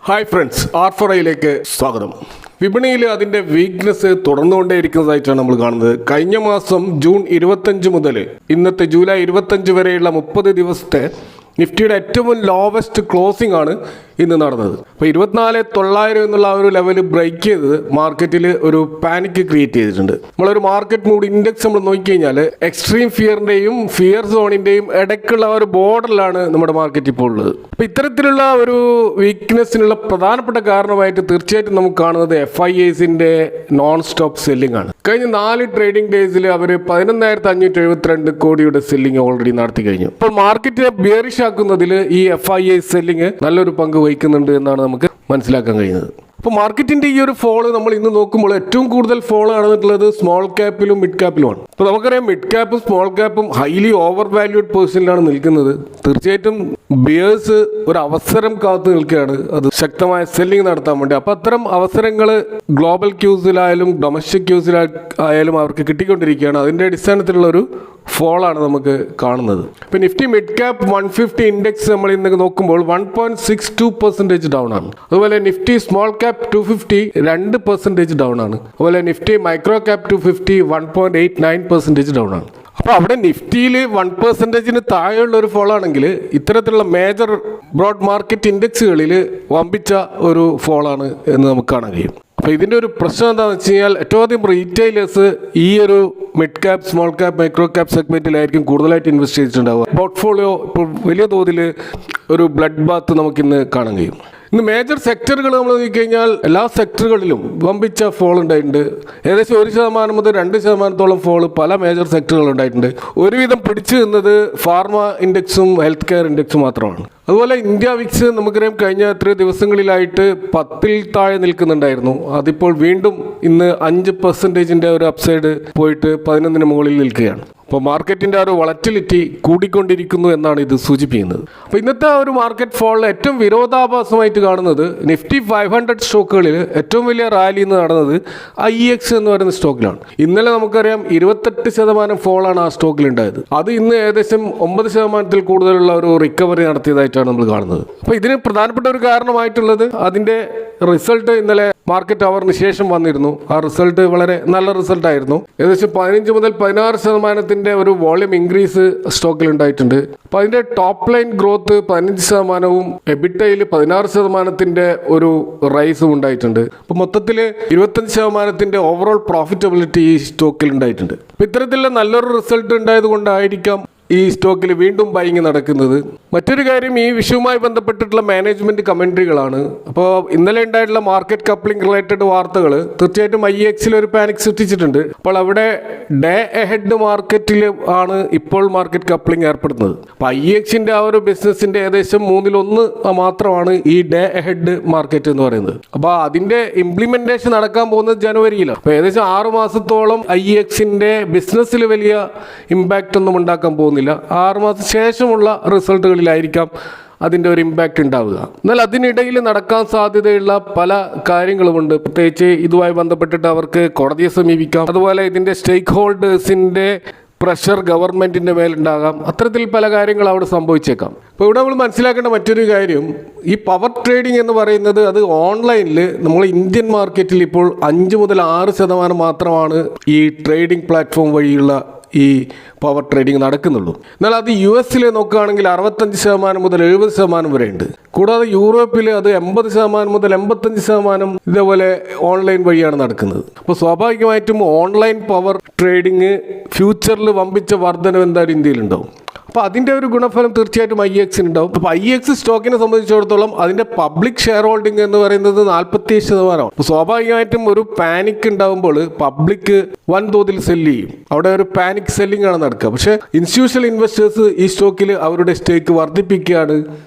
Hi friends, R4iലേക്ക് സ്വാഗതം. വിപണിയിൽ അതിൻ്റെ വീക്ക്നെസ് തുടർന്നുകൊണ്ടേയിരിക്കുന്നതായിട്ടാണ് നമ്മൾ കാണുന്നത്. കഴിഞ്ഞ മാസം ജൂൺ 25 മുതൽ ഇന്നത്തെ ജൂലൈ 25 വരെയുള്ള 30 ദിവസത്തെ നിഫ്റ്റിയുടെ ഏറ്റവും ലോവസ്റ്റ് ക്ലോസിംഗ് ആണ് ഇന്ന് നടന്നത്. അപ്പോൾ 24,900 എന്നുള്ള ഒരു ലെവൽ ബ്രേക്ക് ചെയ്ത് മാർക്കറ്റിൽ ഒരു പാനിക് ക്രിയേറ്റ് ചെയ്തിട്ടുണ്ട്. നമ്മളൊരു മാർക്കറ്റ് മൂഡ് ഇൻഡെക്സ് നമ്മൾ നോക്കിക്കഴിഞ്ഞാൽ എക്സ്ട്രീം ഫിയറിൻ്റെയും ഫിയർ സോണിൻ്റെയും ഇടയ്ക്കുള്ള ഒരു ബോർഡറിലാണ് നമ്മുടെ മാർക്കറ്റ് ഇപ്പോൾ ഉള്ളത്. അപ്പോൾ ഇത്തരത്തിലുള്ള ഒരു വീക്ക്നെസ്സിനുള്ള പ്രധാനപ്പെട്ട കാരണമായിട്ട് തീർച്ചയായിട്ടും നമുക്ക് കാണുന്നത് FIIസിൻ്റെ നോൺ സ്റ്റോപ്പ് സെല്ലിംഗ് ആണ്. കഴിഞ്ഞ 4 ട്രേഡിംഗ് ഡേയ്സിൽ അവർ 11,572 കോടിയുടെ സെല്ലിംഗ് ഓൾറെഡി നടത്തി കഴിഞ്ഞു. അപ്പോൾ മാർക്കറ്റിനെ ബിയറിഷ് ആക്കുന്നതിൽ ഈ FII സെല്ലിംഗ് നല്ലൊരു പങ്ക് വഹിക്കുന്നുണ്ട് എന്നാണ് നമുക്ക് മനസ്സിലാക്കാൻ കഴിയുന്നത്. അപ്പോൾ മാർക്കറ്റിന്റെ ഈ ഒരു ഫോള് നമ്മൾ ഇന്ന് നോക്കുമ്പോൾ ഏറ്റവും കൂടുതൽ ഫോളോ ആണെന്നുള്ളത് സ്മോൾ ക്യാപ്പിലും മിഡ് ക്യാപ്പിലുമാണ്. അപ്പോൾ നമുക്കറിയാം മിഡ് ക്യാപ്പും സ്മോൾ ക്യാപ്പും ഹൈലി ഓവർ വാല്യൂഡ് പൊസിഷനിലാണ് നിൽക്കുന്നത്. തീർച്ചയായിട്ടും ബിയേഴ്സ് ഒരു അവസരം കാത്തു നിൽക്കുകയാണ്, അത് ശക്തമായ സെല്ലിംഗ് നടത്താൻ വേണ്ടി. അപ്പോൾ അത്തരം അവസരങ്ങൾ ഗ്ലോബൽ ക്യൂസിലായാലും ഡൊമസ്റ്റിക് ക്യൂസിലായാലും അവർക്ക് കിട്ടിക്കൊണ്ടിരിക്കുകയാണ്. അതിൻ്റെ അടിസ്ഥാനത്തിലുള്ള ഒരു ഫോളാണ് നമുക്ക് കാണുന്നത്. ഇപ്പോൾ നിഫ്റ്റി മിഡ് ക്യാപ്പ് 150 ഇൻഡെക്സ് നമ്മൾ ഇന്ന് നോക്കുമ്പോൾ 1.62% ഡൗൺ ആണ്. അതുപോലെ നിഫ്റ്റി സ്മോൾ ക്യാപ്പ് 250 2% ഡൗൺ ആണ്. അതുപോലെ നിഫ്റ്റി മൈക്രോ ക്യാപ്പ് 250 1.89% ഡൗൺ ആണ്. അപ്പോൾ അവിടെ നിഫ്റ്റിയിൽ 1%-ന് താഴെയുള്ള ഒരു ഫോളാണെങ്കിൽ ഇത്തരത്തിലുള്ള മേജർ ബ്രോഡ് മാർക്കറ്റ് ഇൻഡെക്സുകളിൽ വമ്പിച്ച ഒരു ഫോളാണ് എന്ന് നമുക്ക് കാണാൻ കഴിയും. അപ്പോൾ ഇതിൻ്റെ ഒരു പ്രശ്നം എന്താണെന്ന് വെച്ച് കഴിഞ്ഞാൽ ഏറ്റവും ആദ്യം റീറ്റെയിലേഴ്സ് ഈ ഒരു mid cap small cap micro cap സെഗ്മെൻറ്റിലായിരിക്കും കൂടുതലായിട്ട് ഇൻവെസ്റ്റ് ചെയ്തിട്ടുണ്ടാവുക. പോർട്ട്ഫോളിയോ ഇപ്പോൾ വലിയ തോതിൽ ഒരു ബ്ലഡ് ബാത്ത് നമുക്കിന്ന് കാണാൻ കഴിയും. ഇന്ന് മേജർ സെക്ടറുകൾ നമ്മൾ നോക്കിക്കഴിഞ്ഞാൽ എല്ലാ സെക്ടറുകളിലും വമ്പിച്ച ഫോൾ ഉണ്ടായിട്ടുണ്ട്. ഏകദേശം 1% മുതൽ 2% ഫോള് പല മേജർ സെക്ടറുകൾ ഉണ്ടായിട്ടുണ്ട്. ഒരുവിധം പിടിച്ചു നിന്നത് ഫാർമ ഇൻഡെക്സും ഹെൽത്ത് കെയർ ഇൻഡെക്സും മാത്രമാണ്. അതുപോലെ ഇന്ത്യ വിക്സ് നമുക്കറിയാം കഴിഞ്ഞ എത്രയോ ദിവസങ്ങളിലായിട്ട് 10-ൽ താഴെ നിൽക്കുന്നുണ്ടായിരുന്നു. അതിപ്പോൾ വീണ്ടും ഇന്ന് 5%-ന്റെ ഒരു അപ്സൈഡ് പോയിട്ട് 11-ന് മുകളിൽ നിൽക്കുകയാണ്. അപ്പോൾ മാർക്കറ്റിൻ്റെ ഒരു വളറ്റിലിറ്റി കൂടിക്കൊണ്ടിരിക്കുന്നു എന്നാണ് ഇത് സൂചിപ്പിക്കുന്നത്. അപ്പോൾ ഇന്നത്തെ ഒരു മാർക്കറ്റ് ഫോളിൽ ഏറ്റവും വിരോധാഭാസമായിട്ട് കാണുന്നത് നിഫ്റ്റി 500 സ്റ്റോക്കുകളിൽ ഏറ്റവും വലിയ റാലി എന്ന് നടന്നത് IEX എന്ന് പറയുന്ന സ്റ്റോക്കിലാണ്. ഇന്നലെ നമുക്കറിയാം 28% ഫോളാണ് ആ സ്റ്റോക്കിൽ ഉണ്ടായത്. അത് ഇന്ന് ഏകദേശം 9% കൂടുതലുള്ള ഒരു റിക്കവറി നടത്തിയതായിട്ടാണ് നമ്മൾ കാണുന്നത്. അപ്പോൾ ഇതിന് പ്രധാനപ്പെട്ട ഒരു കാരണമായിട്ടുള്ളത് അതിൻ്റെ റിസൾട്ട് ഇന്നലെ മാർക്കറ്റ് അവറിന് ശേഷം വന്നിരുന്നു. ആ റിസൾട്ട് വളരെ നല്ല റിസൾട്ടായിരുന്നു. ഏകദേശം 15 മുതൽ 16% ഒരു വോളിയം ഇൻക്രീസ് സ്റ്റോക്കിൽ ഉണ്ടായിട്ടുണ്ട്. അപ്പോൾ അതിൻ്റെ ടോപ്പ് ലൈൻ ഗ്രോത്ത് 15%, എബിറ്റയിൽ 16% ഒരു റൈസും ഉണ്ടായിട്ടുണ്ട്. അപ്പോൾ മൊത്തത്തിൽ 25% ഓവറോൾ പ്രോഫിറ്റബിലിറ്റി ഈ സ്റ്റോക്കിൽ ഉണ്ടായിട്ടുണ്ട്. അപ്പോൾ ഇത്തരത്തിലുള്ള നല്ലൊരു റിസൾട്ട് ഉണ്ടായത് കൊണ്ടായിരിക്കാം ഈ സ്റ്റോക്കിൽ വീണ്ടും ബൈങ് നടക്കുന്നത്. മറ്റൊരു കാര്യം ഈ വിഷയവുമായി ബന്ധപ്പെട്ടിട്ടുള്ള മാനേജ്മെന്റ് കമന്ററികളാണ്. അപ്പോൾ ഇന്നലെ ഉണ്ടായിട്ടുള്ള മാർക്കറ്റ് കപ്ലിംഗ് റിലേറ്റഡ് വാർത്തകൾ തീർച്ചയായിട്ടും IEXൽ ഒരു പാനിക് സൃഷ്ടിച്ചിട്ടുണ്ട്. അപ്പോൾ അവിടെ ഡേ എഹെഡ് മാർക്കറ്റിൽ ആണ് ഇപ്പോൾ മാർക്കറ്റ് കപ്ലിംഗ് ഏർപ്പെടുന്നത്. അപ്പോൾ IEXന്റെ ആ ഒരു ബിസിനസിന്റെ ഏകദേശം 1/3 മാത്രമാണ് ഈ ഡേ എഹെഡ് മാർക്കറ്റ് എന്ന് പറയുന്നത്. അപ്പോൾ അതിന്റെ ഇംപ്ലിമെന്റേഷൻ നടക്കാൻ പോകുന്നത് ജനുവരിയിലാണ്. അപ്പോൾ ഏകദേശം 6 മാസത്തോളം IEXന്റെ ബിസിനസ്സിൽ വലിയ ഇമ്പാക്റ്റ് ഒന്നും ഉണ്ടാക്കാൻ പോകുന്നു. 6 മാസം ശേഷമുള്ള റിസൾട്ടുകളിലായിരിക്കാം അതിൻ്റെ ഒരു ഇമ്പാക്റ്റ് ഉണ്ടാവുക. എന്നാൽ അതിനിടയിൽ നടക്കാൻ സാധ്യതയുള്ള പല കാര്യങ്ങളുമുണ്ട്. പ്രത്യേകിച്ച് ഇതുമായി ബന്ധപ്പെട്ടിട്ട് അവർക്ക് കോടതിയെ സമീപിക്കാം. അതുപോലെ ഇതിൻ്റെ സ്റ്റേക്ക് ഹോൾഡേഴ്സിൻ്റെ പ്രഷർ ഗവൺമെൻറ്റിൻ്റെ മേലുണ്ടാകാം. അത്തരത്തിൽ പല കാര്യങ്ങൾ അവിടെ സംഭവിച്ചേക്കാം. അപ്പോൾ ഇവിടെ നമ്മൾ മനസ്സിലാക്കേണ്ട മറ്റൊരു കാര്യം, ഈ പവർ ട്രേഡിംഗ് എന്ന് പറയുന്നത് അത് ഓൺലൈനിൽ നമ്മൾ ഇന്ത്യൻ മാർക്കറ്റിൽ ഇപ്പോൾ 5 മുതൽ 6% മാത്രമാണ് ഈ ട്രേഡിംഗ് പ്ലാറ്റ്ഫോം വഴിയുള്ള ഈ പവർ ട്രേഡിംഗ് നടക്കുന്നുള്ളൂ. എന്നാൽ അത് US നോക്കുകയാണെങ്കിൽ 65% മുതൽ 70% വരെ ഉണ്ട്. കൂടാതെ യൂറോപ്പിൽ അത് 80% മുതൽ 85% ഇതേപോലെ ഓൺലൈൻ വഴിയാണ് നടക്കുന്നത്. അപ്പോൾ സ്വാഭാവികമായിട്ടും ഓൺലൈൻ പവർ ട്രേഡിംഗ് ഫ്യൂച്ചറിൽ വമ്പിച്ച വർധനം എന്തായാലും ഇന്ത്യയിലുണ്ടാവും. അപ്പോൾ അതിൻ്റെ ഒരു ഗുണഫലം തീർച്ചയായിട്ടും IEXന് ഉണ്ടാവും. അപ്പോൾ IEX സ്റ്റോക്കിനെ സംബന്ധിച്ചിടത്തോളം അതിൻ്റെ പബ്ലിക് ഷെയർ ഹോൾഡിംഗ് എന്ന് പറയുന്നത് 47%. അപ്പോൾ സ്വാഭാവികമായിട്ടും ഒരു പാനിക് ഉണ്ടാകുമ്പോൾ പബ്ലിക് വൻതോതിൽ സെല്ല് ചെയ്യും. അവിടെ ഒരു പാനിക് സെല്ലിംഗ് ആണ് നടക്കുക. പക്ഷേ ഇൻസ്റ്റിറ്റ്യൂഷണൽ ഇൻവെസ്റ്റേഴ്സ് ഈ സ്റ്റോക്കിൽ അവരുടെ സ്റ്റേക്ക് വർദ്ധിപ്പിക്കുകയാണ്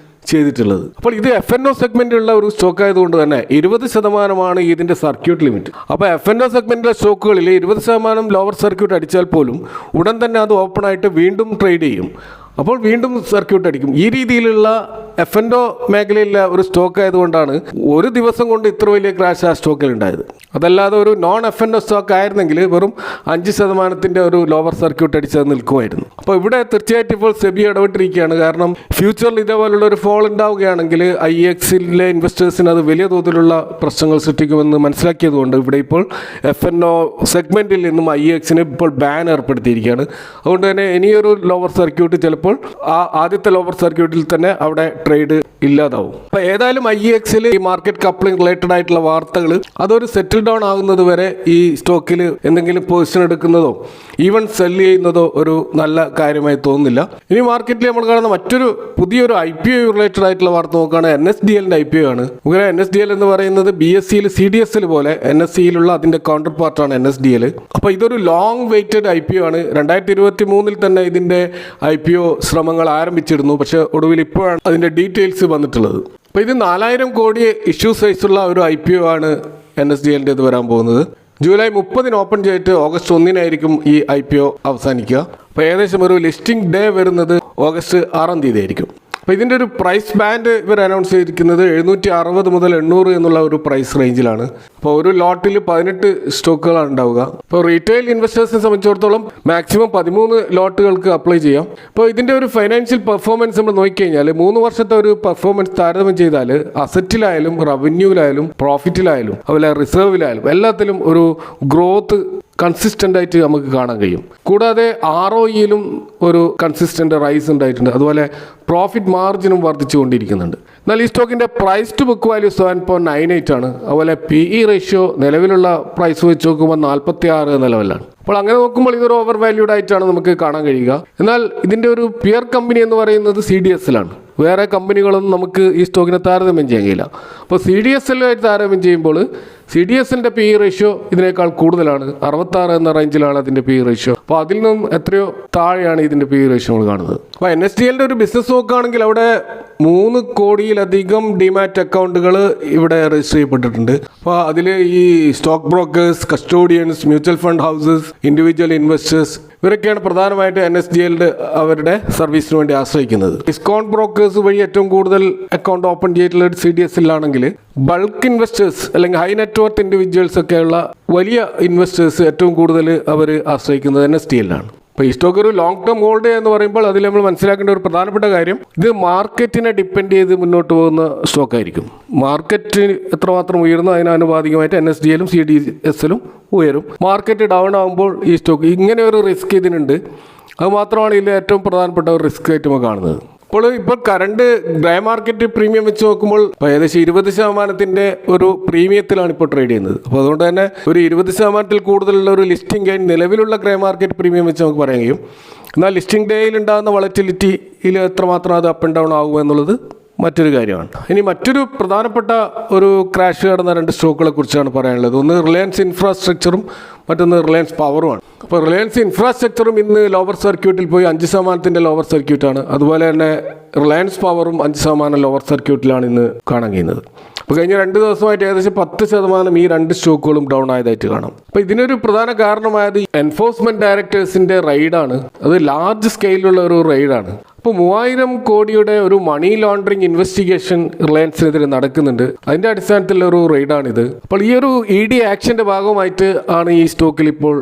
ചെയ്തിട്ടുള്ളത്. അപ്പോൾ ഇത് F&O സെഗ്മെന്റിലുള്ള ഒരു സ്റ്റോക്ക് ആയതുകൊണ്ട് തന്നെ 20% ഇതിന്റെ സർക്യൂട്ട് ലിമിറ്റ്. അപ്പോൾ F&O സെഗ്മെന്റിലെ സ്റ്റോക്കുകളിൽ 20% ലോവർ സർക്യൂട്ട് അടിച്ചാൽ പോലും ഉടൻ തന്നെ അത് ഓപ്പൺ ആയിട്ട് വീണ്ടും ട്രേഡ് ചെയ്യും. അപ്പോൾ വീണ്ടും സർക്യൂട്ട് അടിക്കും. ഈ രീതിയിലുള്ള F&O മേഖലയിലെ ഒരു സ്റ്റോക്ക് ആയതുകൊണ്ടാണ് ഒരു ദിവസം കൊണ്ട് ഇത്ര വലിയ ക്രാഷ് ആ സ്റ്റോക്കിൽ ഉണ്ടായത്. അതല്ലാതെ ഒരു നോൺ F&O സ്റ്റോക്ക് ആയിരുന്നെങ്കിൽ വെറും 5% ഒരു ലോവർ സർക്യൂട്ട് അടിച്ചത് നിൽക്കുമായിരുന്നു. അപ്പോൾ ഇവിടെ തീർച്ചയായിട്ടും ഇപ്പോൾ സെബി ഇടപെട്ടിരിക്കുകയാണ്. കാരണം ഫ്യൂച്ചറിൽ ഇതേപോലുള്ള ഒരു ഫോൾ ഉണ്ടാവുകയാണെങ്കിൽ IEXലെ ഇൻവെസ്റ്റേഴ്സിന് അത് വലിയ തോതിലുള്ള പ്രശ്നങ്ങൾ സൃഷ്ടിക്കുമെന്ന് മനസ്സിലാക്കിയതുകൊണ്ട് ഇവിടെ ഇപ്പോൾ F&O സെഗ്മെന്റിൽ നിന്നും IEXന് ഇപ്പോൾ ബാൻ ഏർപ്പെടുത്തിയിരിക്കുകയാണ്. അതുകൊണ്ട് തന്നെ ഇനിയൊരു ലോവർ സർക്യൂട്ട് ചിലപ്പോൾ ആ ആദ്യത്തെ ലോവർ സർക്യൂട്ടിൽ തന്നെ അവിടെ ട്രേഡ് ഇല്ലാതാവും. അപ്പോൾ ഏതായാലും IEXൽ ഈ മാർക്കറ്റ് കപ്ലിംഗ് റിലേറ്റഡ് ആയിട്ടുള്ള വാർത്തകൾ അതൊരു സെറ്റിൽ ഡൗൺ ആകുന്നത് വരെ ഈ സ്റ്റോക്കിൽ എന്തെങ്കിലും പൊസിഷൻ എടുക്കുന്നതോ ഈവൻ സെല് ചെയ്യുന്നതോ ഒരു നല്ല കാര്യമായി തോന്നുന്നില്ല. ഇനി മാർക്കറ്റിൽ നമ്മൾ കാണുന്ന മറ്റൊരു പുതിയൊരു IPO റിലേറ്റഡ് ആയിട്ടുള്ള വാർത്ത നോക്കുകയാണെങ്കിൽ NSDLന്റെ IPO ആണ്. നമുക്ക് NSDL എന്ന് പറയുന്നത് BSEയിൽ CDSL പോലെ NSEയിലുള്ള അതിന്റെ കൗണ്ടർ പാർട്ടാണ് NSDL. അപ്പോൾ ഇതൊരു ലോങ് വെയിറ്റഡ് IPO ആണ്. 2023 തന്നെ ഇതിന്റെ IPO ശ്രമങ്ങൾ ആരംഭിച്ചിരുന്നു. പക്ഷേ ഒടുവിൽ ഇപ്പോഴാണ് അതിന്റെ ഡീറ്റെയിൽസ് വന്നിട്ടുള്ളത്. അപ്പോൾ ഇത് 4000 കോടി ഇഷ്യൂ സൈസുള്ള ഒരു IPO ആണ് NSDLന്റെ ഇത് വരാൻ പോകുന്നത്. ജൂലൈ 30 ഓപ്പൺ ചെയ്തിട്ട് ഓഗസ്റ്റ് 1 ഈ IPO അവസാനിക്കുക. അപ്പോൾ ഏകദേശം ഒരു ലിസ്റ്റിംഗ് ഡേ വരുന്നത് ഓഗസ്റ്റ് 6 ആയിരിക്കും. അപ്പോൾ ഇതിൻ്റെ ഒരു പ്രൈസ് ബാൻഡ് ഇവർ അനൗൺസ് ചെയ്തിരിക്കുന്നത് 760 മുതൽ 800 എന്നുള്ള ഒരു പ്രൈസ് റേഞ്ചിലാണ്. അപ്പോൾ ഒരു ലോട്ടിൽ 18 സ്റ്റോക്കുകളാണ് ഉണ്ടാവുക. അപ്പോൾ റീറ്റെയിൽ ഇൻവെസ്റ്റേഴ്സിനെ സംബന്ധിച്ചിടത്തോളം മാക്സിമം 13 ലോട്ടുകൾക്ക് അപ്ലൈ ചെയ്യാം. അപ്പോൾ ഇതിൻ്റെ ഒരു ഫൈനാൻഷ്യൽ പെർഫോമൻസ് നമ്മൾ നോക്കിക്കഴിഞ്ഞാൽ 3 വർഷത്തെ ഒരു പെർഫോമൻസ് താരതമ്യം ചെയ്താൽ അസറ്റിലായാലും റവന്യൂവിലായാലും പ്രോഫിറ്റിലായാലും അതുപോലെ റിസർവിലായാലും എല്ലാത്തിലും ഒരു ഗ്രോത്ത് കൺസിസ്റ്റൻ്റ് ആയിട്ട് നമുക്ക് കാണാൻ കഴിയും. കൂടാതെ ROEയിലും ഒരു കൺസിസ്റ്റൻ്റ് റൈസ് ഉണ്ടായിട്ടുണ്ട്. അതുപോലെ പ്രോഫിറ്റ് മാർജിനും വർദ്ധിച്ചുകൊണ്ടിരിക്കുന്നുണ്ട്. എന്നാൽ ഈ സ്റ്റോക്കിൻ്റെ പ്രൈസ് ടു ബുക്ക് വാല്യൂ 7.98 ആണ്. അതുപോലെ PE റേഷ്യോ നിലവിലുള്ള പ്രൈസ് വെച്ച് നോക്കുമ്പോൾ 46 എന്ന ലെവലാണ്. അപ്പോൾ അങ്ങനെ നോക്കുമ്പോൾ ഇതൊരു ഓവർ വാല്യൂഡ് ആയിട്ടാണ് നമുക്ക് കാണാൻ കഴിയുക. എന്നാൽ ഇതിൻ്റെ ഒരു പിയർ കമ്പനി എന്ന് പറയുന്നത് CDSLാണ്. വേറെ കമ്പനികളൊന്നും നമുക്ക് ഈ സ്റ്റോക്കിനെ താരതമ്യം ചെയ്യാൻ കഴിയില്ല. അപ്പോൾ CDSLായിട്ട് താരതമ്യം ചെയ്യുമ്പോൾ CDSLന്റെ PE റേഷ്യോ ഇതിനേക്കാൾ കൂടുതലാണ്. 66 എന്ന റേഞ്ചിലാണ് അതിൻ്റെ PE റേഷ്യോ. അപ്പോൾ അതിൽ നിന്നും എത്രയോ താഴെയാണ് ഇതിൻ്റെ PE റേഷ്യോ നമ്മൾ കാണുന്നത്. അപ്പോൾ NSDLന്റെ ഒരു ബിസിനസ് നോക്കുകയാണെങ്കിൽ അവിടെ 3 കോടിയിലധികം ഡിമാറ്റ് അക്കൗണ്ടുകൾ ഇവിടെ രജിസ്റ്റർ ചെയ്യപ്പെട്ടിട്ടുണ്ട്. അപ്പോൾ അതിൽ ഈ stock brokers, custodians, mutual fund houses, individual investors ഇവരൊക്കെയാണ് പ്രധാനമായിട്ട് NSDL അവരുടെ സർവീസിന് വേണ്ടി ആശ്രയിക്കുന്നത്. ഡിസ്കൗണ്ട് ബ്രോക്കേഴ്സ് വഴി ഏറ്റവും കൂടുതൽ അക്കൗണ്ട് ഓപ്പൺ ചെയ്തിട്ടുള്ള CDSLാണെങ്കിൽ ബൾക്ക് ഇൻവെസ്റ്റേഴ്സ് അല്ലെങ്കിൽ ഹൈ നെറ്റ്വർത്ത് ഇൻഡിവിജ്വൽസ് ഒക്കെയുള്ള വലിയ ഇൻവെസ്റ്റേഴ്സ് ഏറ്റവും കൂടുതൽ അവർ ആശ്രയിക്കുന്നത് NSDLാണ്. അപ്പോൾ ഈ സ്റ്റോക്ക് ഒരു ലോങ് ടേം ഹോൾഡ് എന്ന് പറയുമ്പോൾ അതിൽ നമ്മൾ മനസ്സിലാക്കേണ്ട ഒരു പ്രധാനപ്പെട്ട കാര്യം ഇത് മാർക്കറ്റിനെ ഡിപ്പെൻഡ് ചെയ്ത് മുന്നോട്ട് പോകുന്ന സ്റ്റോക്കായിരിക്കും. മാർക്കറ്റ് എത്രമാത്രം ഉയർന്നു അതിനാനുപാതികമായിട്ട് NSDLും CDSLും ഉയരും. മാർക്കറ്റ് ഡൗൺ ആകുമ്പോൾ ഈ സ്റ്റോക്ക് ഇങ്ങനെ ഒരു റിസ്ക് ഇതിനുണ്ട്. അത് മാത്രമാണ് ഇതിൽ ഏറ്റവും പ്രധാനപ്പെട്ട ഒരു റിസ്ക് ആയിട്ട് നമ്മൾ കാണുന്നത്. ഇപ്പോൾ കറണ്ട് ഗ്രേ മാർക്കറ്റ് പ്രീമിയം വെച്ച് നോക്കുമ്പോൾ ഏകദേശം 20% ഒരു പ്രീമിയത്തിലാണ് ഇപ്പോൾ ട്രേഡ് ചെയ്യുന്നത്. അപ്പോൾ അതുകൊണ്ട് തന്നെ ഒരു 20% കൂടുതലുള്ള ഒരു ലിസ്റ്റിംഗ് ഗെയിൻ നിലവിലുള്ള ഗ്രേ മാർക്കറ്റ് പ്രീമിയം വെച്ച് നമുക്ക് പറയാൻ കഴിയും. എന്നാൽ ലിസ്റ്റിംഗ് ഡേയിൽ ഉണ്ടാകുന്ന വളറ്റിലിറ്റിയിൽ എത്രമാത്രം അത് അപ്പ് ആൻഡ് ഡൗൺ ആകുമോ എന്നുള്ളത് മറ്റൊരു കാര്യമാണ്. ഇനി മറ്റൊരു പ്രധാനപ്പെട്ട ഒരു ക്രാഷ് നടന്ന 2 സ്റ്റോക്കുകളെ കുറിച്ചാണ് പറയാനുള്ളത്. ഒന്ന് റിലയൻസ് ഇൻഫ്രാസ്ട്രക്ചറും മറ്റൊന്ന് റിലയൻസ് പവറുമാണ്. അപ്പോൾ റിലയൻസ് ഇൻഫ്രാസ്ട്രക്ചറും ഇന്ന് ലോവർ സർക്യൂട്ടിൽ പോയി 5% ലോവർ സർക്യൂട്ടാണ്. അതുപോലെ തന്നെ റിലയൻസ് പവറും 5% ലോവർ സർക്യൂട്ടിലാണ് ഇന്ന് കാണാൻ കഴിയുന്നത്. അപ്പോൾ കഴിഞ്ഞ 2 ദിവസമായിട്ട് ഏകദേശം 10% ഈ 2 സ്റ്റോക്കുകളും ഡൗൺ ആയതായിട്ട് കാണാം. അപ്പോൾ ഇതിനൊരു പ്രധാന കാരണമായത് എൻഫോഴ്സ്മെന്റ് ഡയറക്ടേഴ്സിന്റെ റെയ്ഡാണ്. അത് ലാർജ് സ്കെയിലുള്ള ഒരു റെയ്ഡാണ്. അപ്പോൾ 3000 കോടിയുടെ ഒരു മണി ലോണ്ടറിങ് ഇൻവെസ്റ്റിഗേഷൻ റിലയൻസിനെതിരെ നടക്കുന്നുണ്ട്. അതിന്റെ അടിസ്ഥാനത്തിലുള്ള ഒരു റെയ്ഡാണിത്. അപ്പോൾ ഈ ഒരു ED ആക്ഷന്റെ ഭാഗമായിട്ട് ആണ് ഈ സ്റ്റോക്കിൽ ഇപ്പോൾ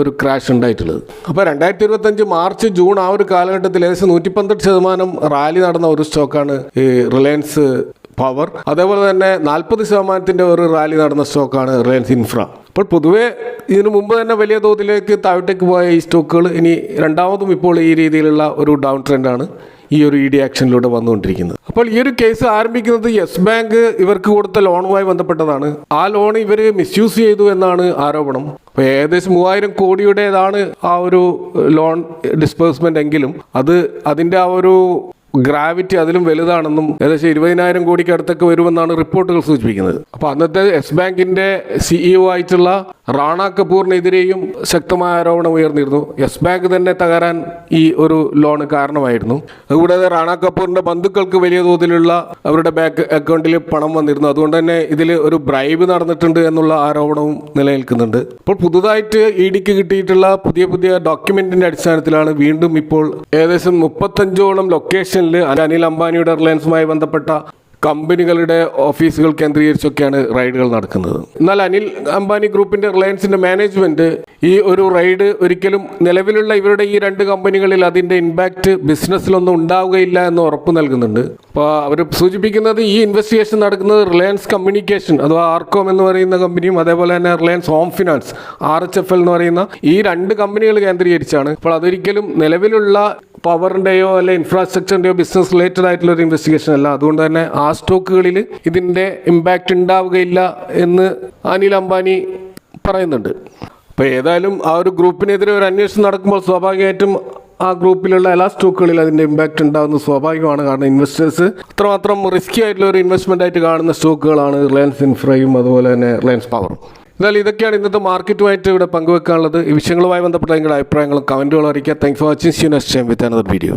ഒരു ക്രാഷ് ഉണ്ടായിട്ടുള്ളത്. അപ്പോൾ 2025 മാർച്ച് ജൂൺ ആ ഒരു കാലഘട്ടത്തിൽ ഏകദേശം 112% റാലി നടന്ന ഒരു സ്റ്റോക്കാണ് ഈ റിലയൻസ് പവർ. അതേപോലെ തന്നെ 40% ഒരു റാലി നടന്ന സ്റ്റോക്കാണ് റിലയൻസ് ഇൻഫ്ര. അപ്പോൾ പൊതുവേ ഇതിനു മുമ്പ് തന്നെ വലിയ തോതിലേക്ക് താഴോട്ടേക്ക് പോയ ഈ സ്റ്റോക്കുകൾ ഇനി രണ്ടാമതും ഇപ്പോൾ ഈ രീതിയിലുള്ള ഒരു ഡൗൺ ട്രെൻഡാണ് ഈ ഒരു ED ആക്ഷനിലൂടെ വന്നുകൊണ്ടിരിക്കുന്നത്. അപ്പോൾ ഈ ഒരു കേസ് ആരംഭിക്കുന്നത് യെസ് ബാങ്ക് ഇവർക്ക് കൊടുത്ത ലോണുമായി ബന്ധപ്പെട്ടതാണ്. ആ ലോൺ ഇവർ മിസ്യൂസ് ചെയ്തു എന്നാണ് ആരോപണം. അപ്പോൾ ഏകദേശം 3000 കോടിയുടേതാണ് ആ ഒരു ലോൺ ഡിസ്പേഴ്സ്മെന്റ് എങ്കിലും അതിൻ്റെ ആ ഒരു ഗ്രാവിറ്റി അതിലും വലുതാണെന്നും ഏകദേശം 20,000 കോടിക്ക് അടുത്തൊക്കെ വരുമെന്നാണ് റിപ്പോർട്ടുകൾ സൂചിപ്പിക്കുന്നത്. അപ്പോൾ അന്നത്തെ യെസ് ബാങ്കിന്റെ CEO ആയിട്ടുള്ള റാണ കപൂറിനെതിരെയും ശക്തമായ ആരോപണം ഉയർന്നിരുന്നു. യെസ് ബാങ്ക് തന്നെ തകരാൻ ഈ ഒരു ലോൺ കാരണമായിരുന്നു. അതുകൂടാതെ റാണ കപൂറിന്റെ ബന്ധുക്കൾക്ക് വലിയ തോതിലുള്ള അവരുടെ ബാങ്ക് അക്കൗണ്ടിൽ പണം വന്നിരുന്നു. അതുകൊണ്ട് തന്നെ ഇതിൽ ഒരു ബ്രൈബ് നടന്നിട്ടുണ്ട് എന്നുള്ള ആരോപണവും നിലനിൽക്കുന്നുണ്ട്. ഇപ്പോൾ പുതുതായിട്ട് EDക്ക് കിട്ടിയിട്ടുള്ള പുതിയ ഡോക്യുമെന്റിന്റെ അടിസ്ഥാനത്തിലാണ് വീണ്ടും ഇപ്പോൾ ഏകദേശം 35ഓളം ലൊക്കേഷനിൽ അനിൽ അംബാനിയുടെ റിലയൻസുമായി ബന്ധപ്പെട്ട കമ്പനികളുടെ ഓഫീസുകൾ കേന്ദ്രീകരിച്ചൊക്കെയാണ് റൈഡുകൾ നടക്കുന്നത്. എന്നാൽ അനിൽ അംബാനി ഗ്രൂപ്പിന്റെ റിലയൻസിന്റെ മാനേജ്മെന്റ് ഈ ഒരു റൈഡ് ഒരിക്കലും നിലവിലുള്ള ഇവരുടെ ഈ 2 കമ്പനികളിൽ അതിന്റെ ഇമ്പാക്റ്റ് ബിസിനസ്സിലൊന്നും ഉണ്ടാവുകയില്ല എന്ന് ഉറപ്പ് നൽകുന്നുണ്ട്. അപ്പോൾ അവർ സൂചിപ്പിക്കുന്നത് ഈ ഇൻവെസ്റ്റിഗേഷൻ നടക്കുന്നത് റിലയൻസ് കമ്മ്യൂണിക്കേഷൻ അഥവാ ആർകോം എന്ന് പറയുന്ന കമ്പനിയും അതേപോലെ തന്നെ റിലയൻസ് ഹോം ഫിനാൻസ് RHFL എന്ന് പറയുന്ന ഈ 2 കമ്പനികൾ കേന്ദ്രീകരിച്ചാണ്. അപ്പോൾ അതൊരിക്കലും നിലവിലുള്ള പവറിൻ്റെയോ അല്ലെ ഇൻഫ്രാസ്ട്രക്ചറിൻ്റെയോ ബിസിനസ് റിലേറ്റഡ് ആയിട്ടുള്ള ഒരു ഇൻവെസ്റ്റിഗേഷൻ അല്ല. അതുകൊണ്ട് തന്നെ ആ സ്റ്റോക്കുകളിൽ ഇതിൻ്റെ ഇമ്പാക്റ്റ് ഉണ്ടാവുകയില്ല എന്ന് അനിൽ അംബാനി പറയുന്നുണ്ട്. അപ്പോൾ ഏതായാലും ആ ഒരു ഗ്രൂപ്പിനെതിരെ ഒരു അന്വേഷണം നടക്കുമ്പോൾ സ്വാഭാവികമായിട്ടും ആ ഗ്രൂപ്പിലുള്ള എല്ലാ സ്റ്റോക്കുകളിൽ അതിൻ്റെ ഇമ്പാക്റ്റ് ഉണ്ടാകുന്നത് സ്വാഭാവികമാണ്. കാരണം ഇൻവെസ്റ്റേഴ്സ് അത്രമാത്രം റിസ്കി ആയിട്ടുള്ള ഒരു ഇൻവെസ്റ്റ്മെൻ്റ് ആയിട്ട് കാണുന്ന സ്റ്റോക്കുകളാണ് റിലയൻസ് ഇൻഫ്രയും അതുപോലെ തന്നെ റിലയൻസ് പവറും. എന്നാൽ ഇതൊക്കെയാണ് ഇന്നത്തെ മാർക്കറ്റുമായിട്ട് ഇവിടെ പങ്കുവെക്കാനുള്ളത്. ഈ വിഷയങ്ങളുമായി ബന്ധപ്പെട്ട നിങ്ങളുടെ അഭിപ്രായങ്ങളും കമൻറ്റുകളും അറിയിക്കുക. Thanks for watching. See you next time with another video.